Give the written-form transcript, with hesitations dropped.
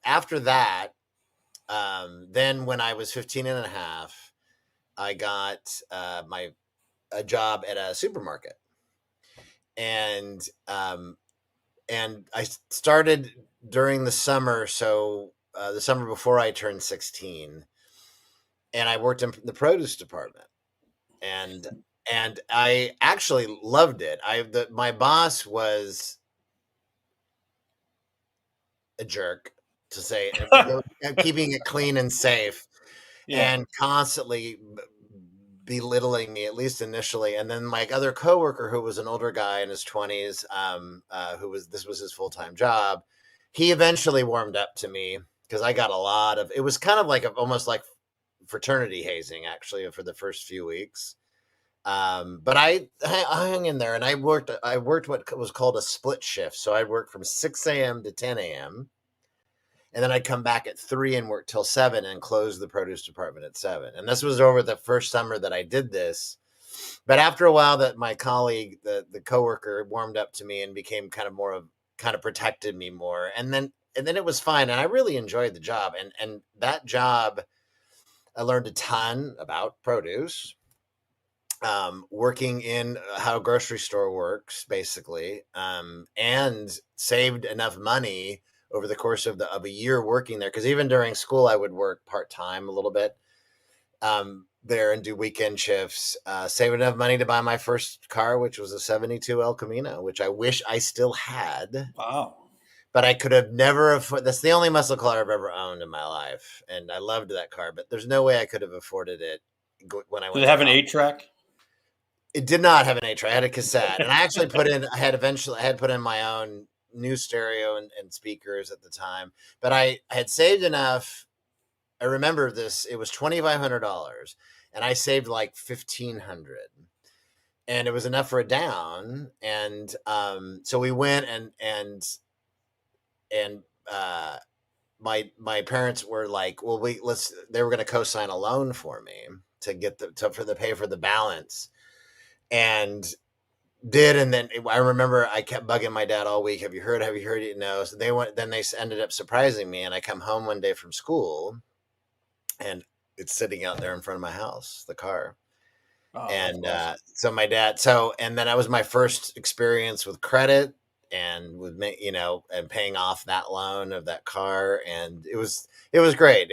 after that, then when I was 15 and a half, I got a job at a supermarket, and I started during the summer, so the summer before I turned 16, and I worked in the produce department, and I actually loved it. My boss was a jerk, to say, keeping it clean and safe, Yeah. and constantly belittling me, at least initially. And then my other coworker, who was an older guy in his 20s, this was his full-time job, he eventually warmed up to me, because I got a lot of, it was kind of like almost like fraternity hazing, actually, for the first few weeks. But I hung in there, and I worked what was called a split shift. So I'd work from 6 a.m. to 10 a.m. And then I'd come back at 3 and work till 7 and close the produce department at 7. And this was over the first summer that I did this. But after a while, that my colleague, the coworker, warmed up to me and became kind of protected me more. And then it was fine. And I really enjoyed the job. And that job, I learned a ton about produce, working in how a grocery store works, basically, and saved enough money over the course of a year working there. Because even during school, I would work part-time a little bit there and do weekend shifts, save enough money to buy my first car, which was a 72 El Camino, which I wish I still had. Wow. But I could have never afforded. That's the only muscle car I've ever owned in my life, and I loved that car. But there's no way I could have afforded it when I Did went it to have an college. 8-track? It did not have an 8-track. I had a cassette, and I actually I had put in my own new stereo and speakers at the time. But I had saved enough. I remember this. It was $2,500, and I saved like 1,500, and it was enough for a down. And so we went, and my parents were like, well, they were going to co-sign a loan for me to get pay for the balance, and did. And then I remember I kept bugging my dad all week. Have you heard it? No. So they ended up surprising me, and I come home one day from school, and it's sitting out there in front of my house, the car. Oh, And that's awesome. so my dad, and then that was my first experience with credit, and with me, and paying off that loan of that car. And it was great.